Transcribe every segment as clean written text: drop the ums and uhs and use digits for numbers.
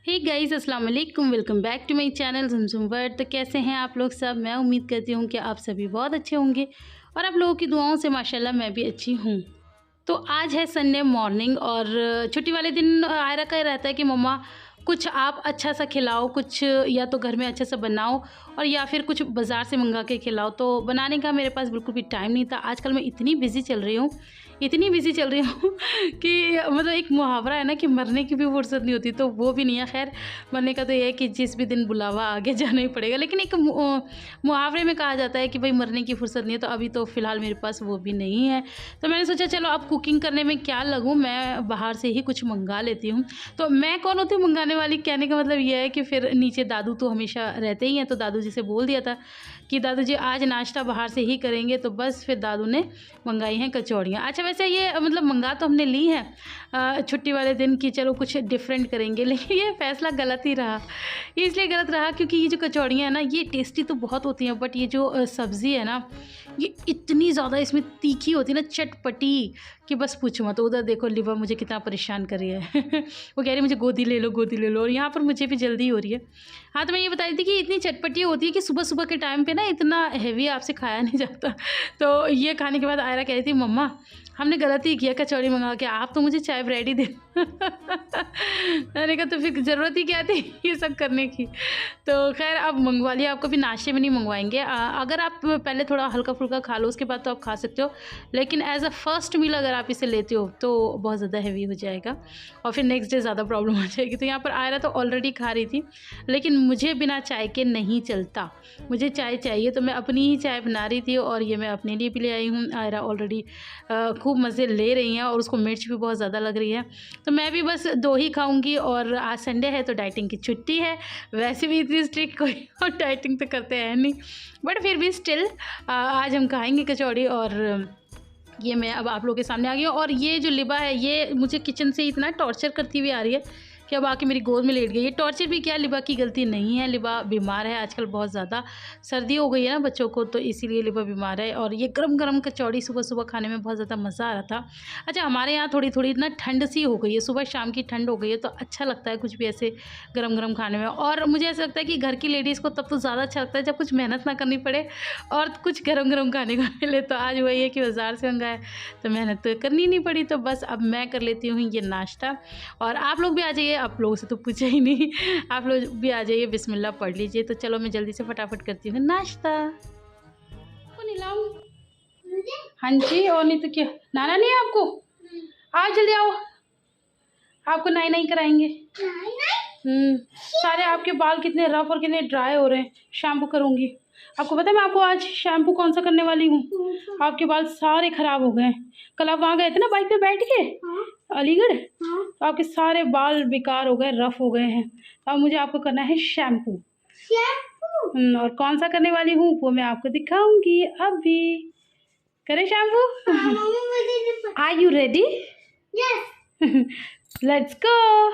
हे guys, अस्सलाम वालेकुम। Welcome back to my channel Zamzam world. तो कैसे हैं आप लोग सब? मैं उम्मीद करती हूँ कि आप सभी बहुत अच्छे होंगे और आप लोगों की दुआओं से माशाल्लाह मैं भी अच्छी हूँ। तो आज है संडे मॉर्निंग और छुट्टी वाले दिन आयरा का रहता है कि मम्मा कुछ आप अच्छा सा खिलाओ, कुछ या तो घर में अच्छा सा बनाओ और या फिर कुछ बाज़ार से मंगा के खिलाओ। तो बनाने का मेरे पास बिल्कुल भी टाइम नहीं था। आजकल मैं इतनी बिज़ी चल रही हूँ कि मतलब एक मुहावरा है ना कि मरने की भी फुर्सत नहीं होती, तो वो भी नहीं है। खैर, मरने का तो ये है कि जिस भी दिन बुलावा आगे जाना ही पड़ेगा। लेकिन एक मुहावरे में कहा जाता है कि भाई मरने की फुर्सत नहीं है, तो अभी तो फ़िलहाल मेरे पास वो भी नहीं है। तो मैंने सोचा चलो अब कुकिंग करने में क्या लगूँ, मैं बाहर से ही कुछ मंगा लेती हूँ। तो मैं कौन होती हूँ मंगाने वाली? कहने का मतलब ये है कि फिर नीचे दादू तो हमेशा रहते ही हैं, तो दादू जी से बोल दिया था कि दादू जी आज नाश्ता बाहर से ही करेंगे। तो बस फिर दादू ने मंगाई हैं कचौड़ियाँ। अच्छा, वैसे ये मतलब मंगा तो हमने ली हैं छुट्टी वाले दिन कि चलो कुछ डिफरेंट करेंगे, लेकिन ये फ़ैसला गलत ही रहा। ये इसलिए गलत रहा क्योंकि ये जो कचौड़ियाँ हैं ना, ये टेस्टी तो बहुत होती हैं, बट ये जो सब्ज़ी है ना, ये इतनी ज़्यादा इसमें तीखी होती है ना, चटपटी, कि बस पूछो मत। उधर देखो लिवा मुझे कितना परेशान कर रही है वो कह रही है मुझे गोदी ले लो, गोदी ले लो, और यहाँ पर मुझे भी जल्दी हो रही है। हाँ, तो मैं ये बता रही थी कि इतनी चटपटी होती है कि सुबह-सुबह के टाइम पे ना इतना हेवी आपसे खाया नहीं जाता। तो ये खाने के बाद आयरा कह रही थी मम्मा हमने गलत ही किया कचौड़ी मंगा के, आप तो मुझे चाय ब्रेड ही दे मैंने कहा तो फिर ज़रूरत ही क्या थी ये सब करने की। तो खैर अब मंगवा लिया, आपको भी नाश्ते में नहीं मंगवाएंगे। अगर आप पहले थोड़ा हल्का-फुल्का खा लो उसके बाद तो आप खा सकते हो, लेकिन एज़ अ फर्स्ट मील अगर आप इसे लेते हो तो बहुत ज़्यादा हेवी हो जाएगा और फिर नेक्स्ट डे ज़्यादा प्रॉब्लम हो जाएगी। तो यहाँ पर आयरा तो ऑलरेडी खा रही थी, लेकिन मुझे बिना चाय के नहीं चलता, मुझे चाय चाहिए। तो मैं अपनी ही चाय बना रही थी और ये मैं अपने लिए भी ले आई हूँ। आयरा ऑलरेडी खूब मज़े ले रही हैं और उसको मिर्च भी बहुत ज़्यादा लग रही है। तो मैं भी बस 2 ही खाऊँगी और आज संडे है तो डाइटिंग की छुट्टी है। वैसे भी इतनी स्ट्रिक्ट कोई और डाइटिंग तो करते हैं नहीं, बट फिर भी स्टिल आज हम खाएँगे कचौड़ी। और ये मैं अब आप लोगों के सामने आ गई हूँ। और ये जो लिबा है ये मुझे किचन से इतना टॉर्चर करती हुई आ रही है कि अब आके मेरी गोद में लेट गई। ये टॉर्चर भी क्या, लिबा की गलती नहीं है। लिबा बीमार है आजकल, बहुत ज़्यादा सर्दी हो गई है ना बच्चों को, तो इसीलिए लिबा बीमार है। और ये गरम गरम कचौड़ी सुबह सुबह खाने में बहुत ज़्यादा मज़ा आ रहा था। अच्छा, हमारे यहाँ थोड़ी थोड़ी ना ठंड सी हो गई है, सुबह शाम की ठंड हो गई है, तो अच्छा लगता है कुछ भी ऐसे गरम गरम खाने में। और मुझे ऐसा लगता है कि घर की लेडीज़ को तब तो ज़्यादा अच्छा लगता है जब कुछ मेहनत ना करनी पड़े और कुछ गरम गरम खाने को मिले। तो आज वही है कि बाज़ार से मंगाया तो मेहनत तो करनी नहीं पड़ी। तो बस अब मैं कर लेती हूँ ये नाश्ता और आप लोग भी आ जाइए। आप लोगों से तो पूछा ही नहीं, आप लोग भी आ जाइए, बिस्मिल्लाह पढ़ लीजिए। तो चलो मैं जल्दी से फटाफट करती हूँ नाश्ता। को नीलाम, हाँ जी, और नहीं तो क्या, नाना नहीं है आपको? आओ जल्दी आओ, आपको नाई नाई कराएंगे। सारे आपके बाल कितने रफ और कितने ड्राई हो रहे हैं, शैम्पू करूँगी। आपको पता है मैं आपको आज शैम्पू कौन सा करने वाली हूँ? आपके बाल सारे ख़राब हो गए हैं। कल आप वहाँ गए थे ना बाइक पे बैठ के अलीगढ़, तो आपके सारे बाल बेकार हो गए, रफ हो गए हैं। तो अब मुझे आपको करना है शैम्पू। और कौन सा करने वाली हूँ वो मैं आपको दिखाऊंगी अभी। करें shampoo? Are you ready? Yes let's go.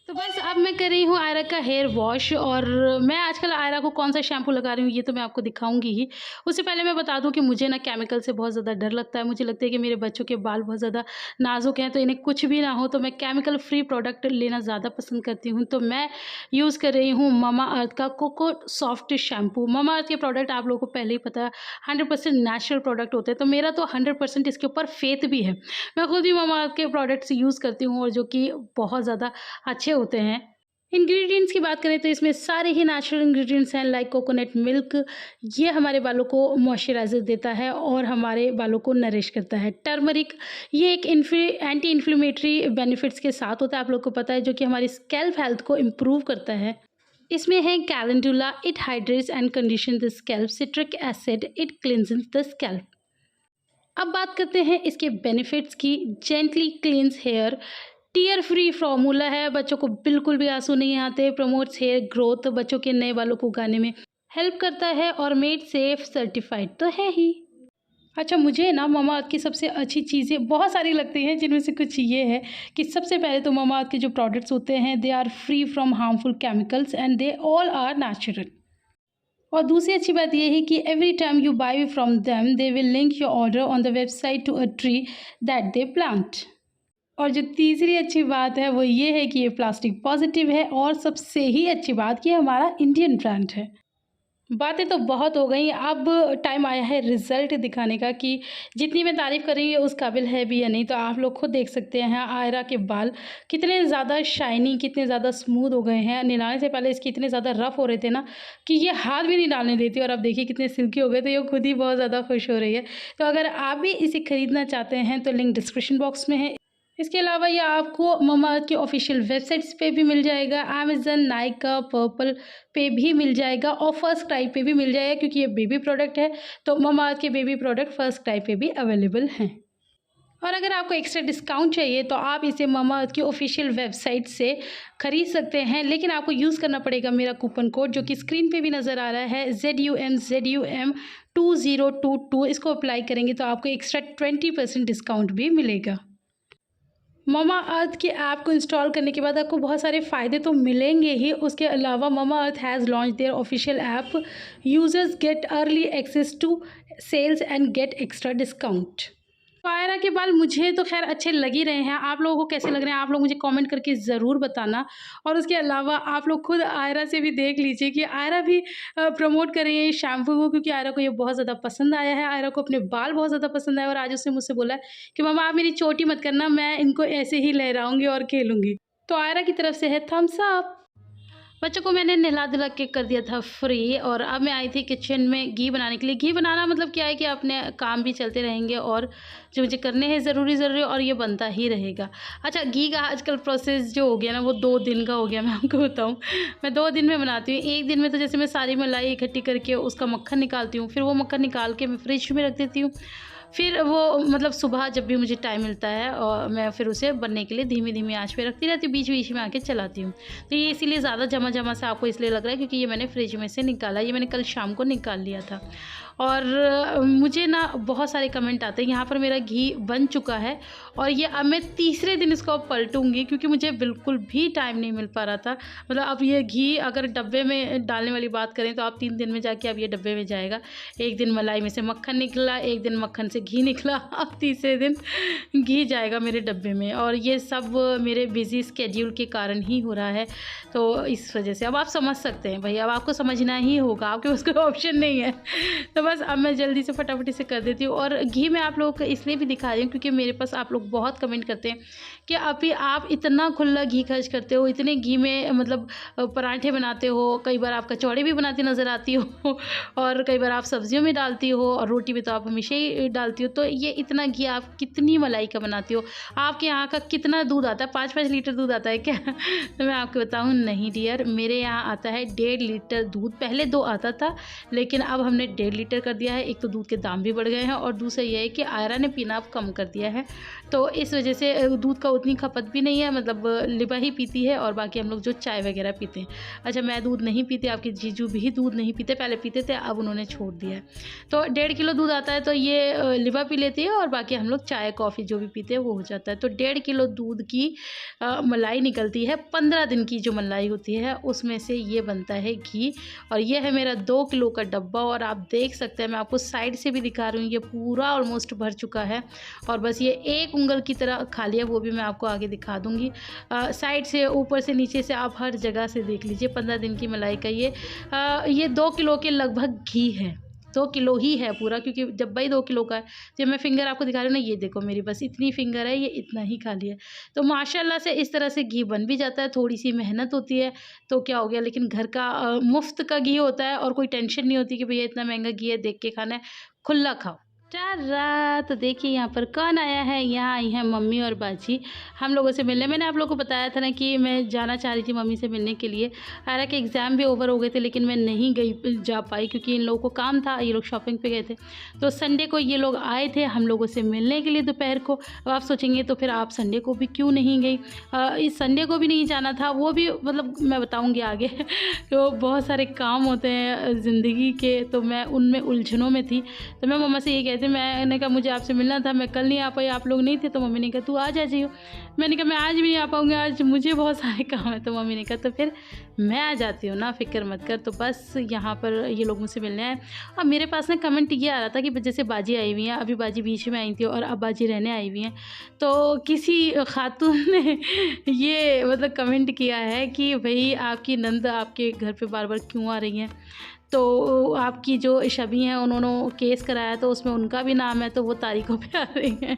तो बस अब मैं कर रही हूँ आयरा का हेयर वॉश। और मैं आजकल आयरा को कौन सा शैम्पू लगा रही हूँ ये तो मैं आपको दिखाऊंगी ही। उससे पहले मैं बता दूँ कि मुझे ना केमिकल से बहुत ज़्यादा डर लगता है। मुझे लगता है कि मेरे बच्चों के बाल बहुत ज़्यादा नाजुक हैं, तो इन्हें कुछ भी ना हो, तो मैं केमिकल फ्री प्रोडक्ट लेना ज़्यादा पसंद करती हूँ। तो मैं यूज़ कर रही हूँ मामा अर्थ का कोको सॉफ्ट शैम्पू। मामा अर्थ के प्रोडक्ट आप लोगों को पहले ही पता है 100% नेचुरल प्रोडक्ट होते हैं, तो मेरा तो 100% इसके ऊपर फेथ भी है। मैं खुद भी मामा अर्थ के प्रोडक्ट्स यूज़ करती हूँ और जो कि बहुत ज़्यादा अच्छे होते हैं। इंग्रेडिएंट्स की बात करें तो इसमें सारे ही नेचुरल इंग्रेडिएंट्स हैं, लाइक कोकोनट मिल्क। ये हमारे बालों को मॉइस्चराइज़र देता है और हमारे बालों को नरिश करता है। टर्मरिक, ये एक एंटी इन्फ्लेमेटरी बेनिफिट्स के साथ होता है, आप लोग को पता है, जो कि हमारी स्कैल्प हेल्थ को इम्प्रूव करता है। इसमें है calendula, it hydrates and condition the scalp. Citric acid, it cleanses the scalp. अब बात करते हैं इसके बेनिफिट्स की। Gently cleanse hair, tear free formula है, बच्चों को बिल्कुल भी आंसू नहीं आते। प्रमोट्स हेयर ग्रोथ, बच्चों के नए बालों को उगाने में हेल्प करता है और मेड सेफ सर्टिफाइड तो है ही। अच्छा, मुझे ना मामाअर्थ की सबसे अच्छी चीज़ें बहुत सारी लगती हैं, जिनमें से कुछ ये है कि सबसे पहले तो मामाअर्थ के जो प्रोडक्ट्स होते हैं they are free from harmful chemicals and they all are natural. और दूसरी अच्छी बात यह है कि every time you buy from them they will link your order on the website to a tree that they plant. और जो तीसरी अच्छी बात है वो ये है कि ये प्लास्टिक पॉजिटिव है, और सबसे ही अच्छी बात कि ये हमारा इंडियन ब्रांड है। बातें तो बहुत हो गई, अब टाइम आया है रिज़ल्ट दिखाने का कि जितनी मैं तारीफ़ कर रही हूँ उस काबिल है भी या नहीं। तो आप लोग खुद देख सकते हैं आयरा के बाल कितने ज़्यादा शाइनी, कितने ज़्यादा स्मूथ हो गए हैं। नहलाने से पहले इसके इतने ज़्यादा रफ़ हो रहे थे ना कि ये हाथ भी नहीं डालने देती, और अब देखिए कितने सिल्की हो गए। तो ये खुद ही बहुत ज़्यादा खुश हो रही है। तो अगर आप भी इसे ख़रीदना चाहते हैं तो लिंक डिस्क्रिप्शन बॉक्स में है। इसके अलावा ये आपको ममाअर्थ की ऑफिशियल वेबसाइट्स पे भी मिल जाएगा, अमेज़न, नायका, पर्पल पे भी मिल जाएगा, और फर्स्ट क्राई पे भी मिल जाएगा, क्योंकि ये बेबी प्रोडक्ट है। तो ममाअर्थ के बेबी प्रोडक्ट फर्स्ट क्राई पे भी अवेलेबल हैं। और अगर आपको एक्स्ट्रा डिस्काउंट चाहिए तो आप इसे ममाअर्थ की ऑफिशियल वेबसाइट से खरीद सकते हैं, लेकिन आपको यूज़ करना पड़ेगा मेरा कूपन कोड, जो कि स्क्रीन पे भी नज़र आ रहा है, ZUM2022। इसको अप्लाई करेंगे तो आपको एक्स्ट्रा 20% डिस्काउंट भी मिलेगा। ममाअर्थ की ऐप को इंस्टॉल करने के बाद आपको बहुत सारे फ़ायदे तो मिलेंगे ही। उसके अलावा Mamaearth has launch their official app, users get early access to sales and get extra discount. Aira के बाल मुझे तो खैर अच्छे लग ही रहे हैं, आप लोगों को कैसे लग रहे हैं आप लोग मुझे कमेंट करके ज़रूर बताना। और उसके अलावा आप लोग खुद आयरा से भी देख लीजिए कि आयरा भी प्रमोट कर रही है इस शैम्पू को, क्योंकि आयरा को ये बहुत ज़्यादा पसंद आया है। आयरा को अपने बाल बहुत ज़्यादा पसंद आए, और आज उसने मुझसे बोला है कि मम्मा आप मेरी चोटी मत करना, मैं इनको ऐसे ही लहराऊँगी और खेलूँगी। तो आयरा की तरफ से है थम्स अप। बच्चों को मैंने नहला-धुला के कर दिया था फ्री, और अब मैं आई थी किचन में घी बनाने के लिए। घी बनाना मतलब क्या है कि अपने काम भी चलते रहेंगे, और जो मुझे करने हैं ज़रूरी और ये बनता ही रहेगा। अच्छा, घी का आजकल प्रोसेस जो हो गया ना वो 2 दिन का हो गया, मैं आपको बताऊँ। मैं 2 दिन में बनाती हूँ। 1 दिन में तो जैसे मैं सारी मलाई इकट्ठी करके उसका मक्खन निकालती हूँ, फिर वो मक्खन निकाल के मैं फ्रिज में रख देती हूँ। फिर वो मतलब सुबह जब भी मुझे टाइम मिलता है और मैं फिर उसे बनने के लिए धीमी-धीमी आँच पे रखती रहती हूँ, बीच-बीच में आके चलाती हूँ। तो ये इसीलिए ज़्यादा जमा-जमा सा आपको इसलिए लग रहा है, क्योंकि ये मैंने फ्रिज में से निकाला, ये मैंने कल शाम को निकाल लिया था। और मुझे ना बहुत सारे कमेंट आते हैं। यहाँ पर मेरा घी बन चुका है, और ये अब मैं तीसरे दिन इसको अब पलटूँगी, क्योंकि मुझे बिल्कुल भी टाइम नहीं मिल पा रहा था। मतलब अब ये घी अगर डब्बे में डालने वाली बात करें तो अब 3 दिन में जाके अब ये डब्बे में जाएगा। 1 दिन मलाई में से मक्खन निकला, 1 दिन मक्खन से घी निकला, अब तीसरे दिन घी जाएगा मेरे डब्बे में। और ये सब मेरे बिज़ी स्केड्यूल के कारण ही हो रहा है। तो इस वजह से अब आप समझ सकते हैं भई, अब आपको समझना ही होगा, आपके पास कोई ऑप्शन नहीं है। तो बस अब मैं जल्दी से फटाफट से कर देती हूँ। और घी मैं आप लोगों को इसलिए भी दिखा रही हूँ क्योंकि मेरे पास आप लोग बहुत कमेंट करते हैं कि अभी आप इतना खुला घी खर्च करते हो, इतने घी में मतलब पराठे बनाते हो, कई बार आप कचौड़ी भी बनाती नज़र आती हो, और कई बार आप सब्जियों में डालती हो, और रोटी में तो आप हमेशा ही डालती हो। तो ये इतना घी आप कितनी मलाई का बनाती हो? आपके यहाँ का कितना दूध आता है? 5-5 लीटर दूध आता है क्या? तो मैं आपको बताऊँ, नहीं डियर, मेरे यहाँ आता है 1.5 लीटर दूध। पहले 2 आता था, लेकिन अब हमने 1.5 लीटर कर दिया है। एक तो दूध के दाम भी बढ़ गए हैं, और दूसरा ये है कि आयरा ने पीना अब कम कर दिया है, तो इस वजह से दूध का उतनी खपत भी नहीं है। मतलब लिबा ही पीती है, और बाकी हम लोग जो चाय वगैरह पीते हैं। अच्छा, मैं दूध नहीं पीती, आपके जीजू भी दूध नहीं पीते, पहले पीते थे, अब उन्होंने छोड़ दिया है। तो 1.5 किलो दूध आता है, तो ये लिबा पी लेती है, और बाकी हम लोग चाय कॉफ़ी जो भी पीते हैं वो हो जाता है। तो 1.5 किलो दूध की मलाई निकलती है। 15 दिन की जो मलाई होती है उसमें से ये बनता है घी। और ये है मेरा 2 किलो का डब्बा, और आप देख सकते हैं, मैं आपको साइड से भी दिखा रही हूँ, ये पूरा ऑलमोस्ट भर चुका है। और बस ये 1 उंगल की तरह खाली है, वो भी मैं आपको आगे दिखा दूँगी। साइड से, ऊपर से, नीचे से, आप हर जगह से देख लीजिए। 15 दिन की मलाई का ये 2 किलो के लगभग घी है। 2 किलो ही है पूरा, क्योंकि डब्बा ही 2 किलो का है। जब मैं फिंगर आपको दिखा रही हूँ ना, ये देखो मेरी बस इतनी फिंगर है, ये इतना ही खाली है। तो माशाल्लाह से इस तरह से घी बन भी जाता है। थोड़ी सी मेहनत होती है तो क्या हो गया, लेकिन घर का मुफ्त का घी होता है, और कोई टेंशन नहीं होती कि भैया इतना महंगा घी है, देख के खाना है, खुला खाओ। टारा! तो देखिए यहाँ पर कौन आया है। यहाँ आई हैं मम्मी और बाजी हम लोगों से मिलने। मैंने आप लोगों को बताया था ना कि मैं जाना चाह रही थी मम्मी से मिलने के लिए। आयरा के एग्ज़ाम भी ओवर हो गए थे, लेकिन मैं नहीं जा पाई, क्योंकि इन लोगों को काम था, ये लोग शॉपिंग पे गए थे। तो संडे को ये लोग आए थे हम लोगों से मिलने के लिए दोपहर को। अब आप सोचेंगे तो फिर आप संडे को भी क्यों नहीं गई? इस संडे को भी नहीं जाना था, वो भी मतलब मैं बताऊँगी आगे। तो बहुत सारे काम होते हैं ज़िंदगी के, तो मैं उनमें उलझनों में थी। तो मैं मम्मा से ये कह गए थे। मैंने कहा मुझे आपसे मिलना था, मैं कल नहीं आ पाई, आप लोग नहीं थे, तो मम्मी ने कहा तू आ जा जाइयो। मैंने कहा मैं आज भी नहीं आ पाऊँगी, आज मुझे बहुत सारे काम है। तो मम्मी ने कहा तो फिर मैं आ जाती हूँ ना, फ़िक्र मत कर। तो बस यहाँ पर ये लोग मुझसे मिलने आए। अब मेरे पास ना कमेंट ये आ रहा था कि जैसे बाजी आई हुई हैं, अभी बाजी बीच में आई थी और अब बाजी रहने आई हुई हैं। तो किसी खातून ने ये मतलब कमेंट किया है कि भई आपकी नंद आपके घर पे बार-बार क्यों आ रही हैं? तो आपकी जो शबी हैं उन्होंने केस कराया, तो उसमें उनका भी नाम है, तो वो तारीखों पे आ रही हैं।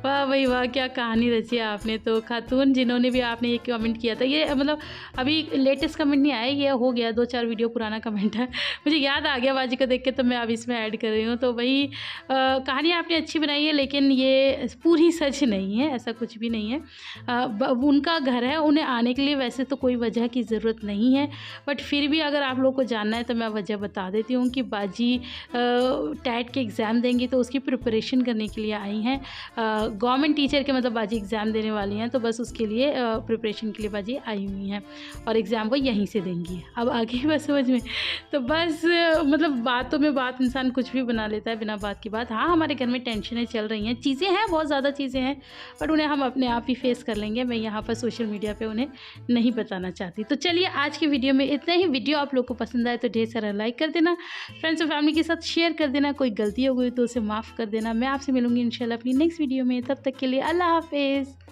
वाह भई वाह! क्या कहानी रची है आपने। तो खातून जिन्होंने भी आपने ये कमेंट किया था, ये मतलब अभी लेटेस्ट कमेंट नहीं आया, ये हो गया 2-4 वीडियो पुराना कमेंट है। मुझे याद आ गया बाजी को देख के, तो मैं अब इसमें ऐड कर रही हूँ। तो वही कहानी आपने अच्छी बनाई है, लेकिन ये पूरी सच नहीं है, ऐसा कुछ भी नहीं है। उनका घर है, उन्हें आने के लिए वैसे तो कोई वजह की ज़रूरत नहीं है, बट फिर भी अगर आप लोग को जानना है तो मैं वजह बता देती हूँ कि बाजी टैट के एग्ज़ाम देंगी, तो उसकी प्रिपरेशन करने के लिए आई हैं। गवर्नमेंट टीचर के मतलब बाजी एग्ज़ाम देने वाली हैं, तो बस उसके लिए प्रिपरेशन के लिए बाजी आई हुई हैं और एग्ज़ाम वो यहीं से देंगी। अब आगे बस समझ में। तो बस मतलब बातों में बात इंसान कुछ भी बना लेता है बिना बात की बात। हाँ, हमारे घर में टेंशनें चल रही हैं, चीज़ें हैं, बहुत ज़्यादा चीज़ें हैं, बट उन्हें हम अपने आप ही फेस कर लेंगे। मैं यहाँ पर सोशल मीडिया पे उन्हें नहीं बताना चाहती। तो चलिए आज की वीडियो में इतना ही। वीडियो आप लोग को पसंद आए तो ढेर सारा लाइक कर देना, फ्रेंड्स और फैमिली के साथ शेयर कर देना, कोई गलती हो गई तो उसे माफ़ कर देना। मैं आपसे मिलूँगी इंशाल्लाह अपनी नेक्स्ट वीडियो में, तब तक के लिए अल्लाह हाफ़िज़।